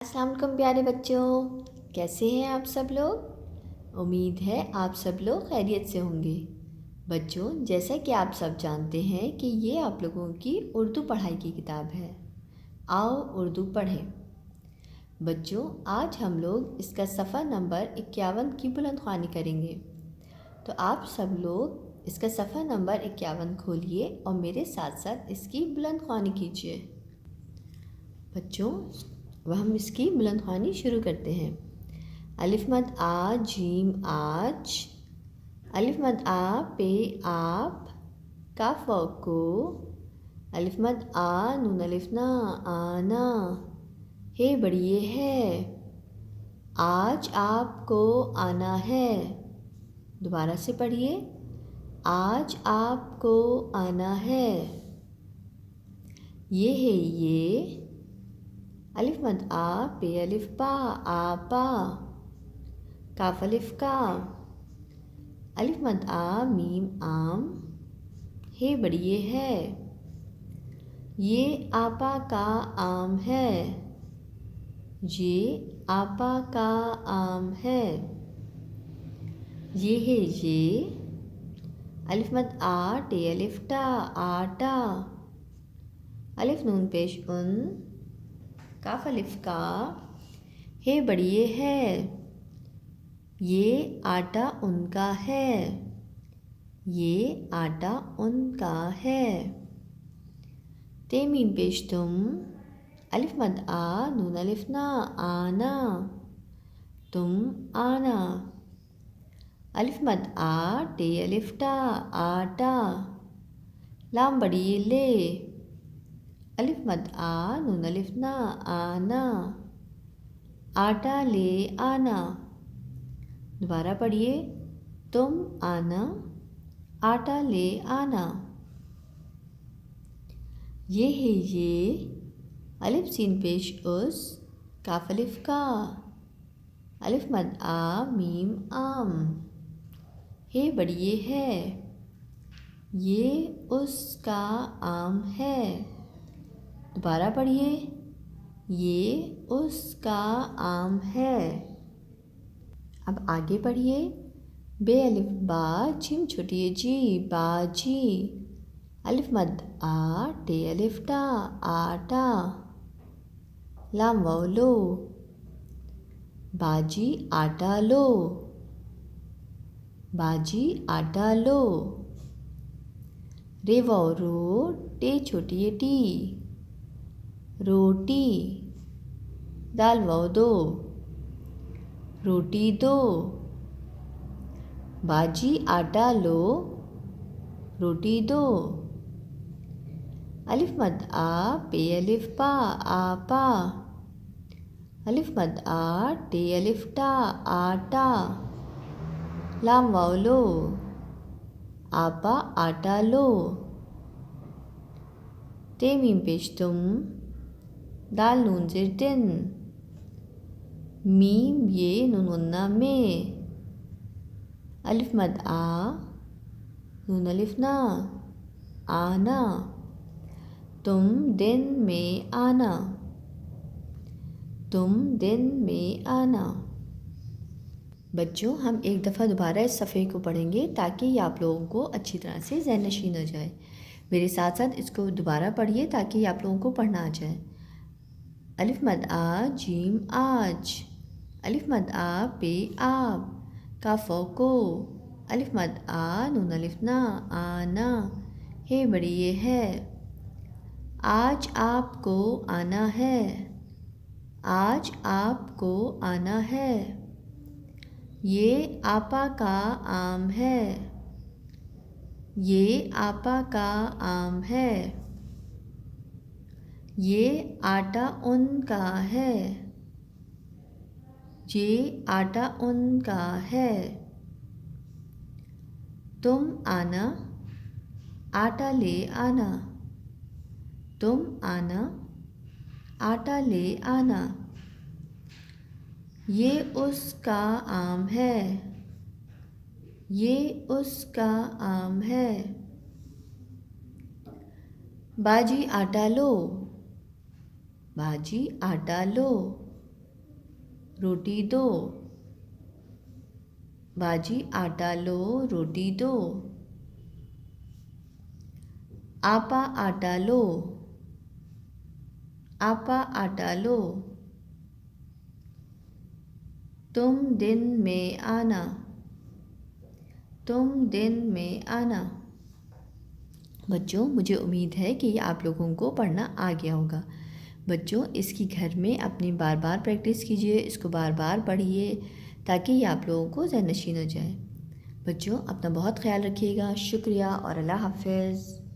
अस्सलाम वालेकुम प्यारे बच्चों, कैसे हैं आप सब लोग। उम्मीद है आप सब लोग खैरियत से होंगे। बच्चों, जैसा कि आप सब जानते हैं कि ये आप लोगों की उर्दू पढ़ाई की किताब है। आओ उर्दू पढ़ें। बच्चों, आज हम लोग इसका सफ़ा नंबर 51 की बुलंद ख्वानी करेंगे। तो आप सब लोग इसका सफ़ा नंबर 51 खोलिए और मेरे साथ साथ इसकी बुलंद ख्वानी कीजिए। बच्चों, वह हम इसकी बुलंद ख्वानी शुरू करते हैं। अलिफ मद आ जीम आज, अलिफ मद आ पे आप, काफ वाव को, अलिफ मद आ नून अलिफ ना आना, हे बढ़िए है, आज आपको आना है। दोबारा से पढ़िए, आज आपको आना है। ये है ये, अलिफ मद आ पे अलिफ पा आपा, काफ अलिफ का, अलिफ मद आ मीम आम, हे बढ़िए है, ये आपा का आम है, ये आपा का आम है। ये है ये, अलिफ मद आ टे अलिफ टा आटा, अलिफ नून पेश उन, काफ अलिफ का, हे बढ़िए है, ये आटा उनका है, ये आटा उनका है। ते मीम पेश तुम, अलिफ मद आ नून अलिफ ना आना, तुम आना, अलिफ मद आ टे अलिफ टा आटा, लाम बढ़िए ले, अलिफ मद आ नून अलिफ ना आना, आटा ले आना। दोबारा पढ़िए, तुम आना, आटा ले आना। ये है ये, अलिफ सीन पेश उस, काफ अलिफ का, अलिफ मद आ मीम आम, हे बढ़िए है, ये उसका आम है। दोबारा पढ़िए, ये उसका आम है। अब आगे पढ़िए, बे अलिफ बा जिम छोटी जी बाजी, अलिफ मद आ टे अलिफ टा आटा, लाम वाव लो, बाजी आटा लो, बाजी आटा लो। रे वाव रो टे छोटी टी, रोटी, दाल वाव दो, रोटी दो, बाजी आटा लो, रोटी दो। अलिफ मद आ पे अलिफ पा आपा, अलिफ मद आ टे अलिफ टा आटा, लाम वाव लो, आपा आटा लो। ते मीम पेश तुम, दाल नून ज़ेर तिन, मीम ये नून वन्ना में, अलिफ मद आ नून अलिफ ना आना, तुम दिन में आना, तुम दिन में आना। बच्चों, हम एक दफ़ा दोबारा इस सफ़े को पढ़ेंगे ताकि ये आप लोगों को अच्छी तरह से ज़हन नशीन हो जाए। मेरे साथ साथ इसको दोबारा पढ़िए ताकि आप लोगों को पढ़ना आ जाए। अलिफ मद आ जीम आज, अलिफ मद आ पे आप, काफ को, अलिफ मद आ नून अलिफ ना आना, हे बढ़िए है, आज आपको आना है, आज आपको आना है, ये आपा का आम है, ये आपा का आम है, ये आटा उनका है, ये आटा उनका है। तुम आना, आटा ले आना, तुम आना, आटा ले आना, ये उसका आम है, ये उसका आम है। बाजी आटा लो, बाजी आटा लो, रोटी दो। बाजी आटा लो, रोटी दो। आपा आटा लो। आपा आटा लो। तुम दिन में आना। तुम दिन में आना। बच्चों, मुझे उम्मीद है कि आप लोगों को पढ़ना आ गया होगा। बच्चों, इसकी घर में अपनी बार बार प्रैक्टिस कीजिए, इसको बार बार पढ़िए ताकि ये आप लोगों को ज़हन नशीन हो जाए। बच्चों, अपना बहुत ख्याल रखिएगा। शुक्रिया और अल्लाह हाफ़िज़।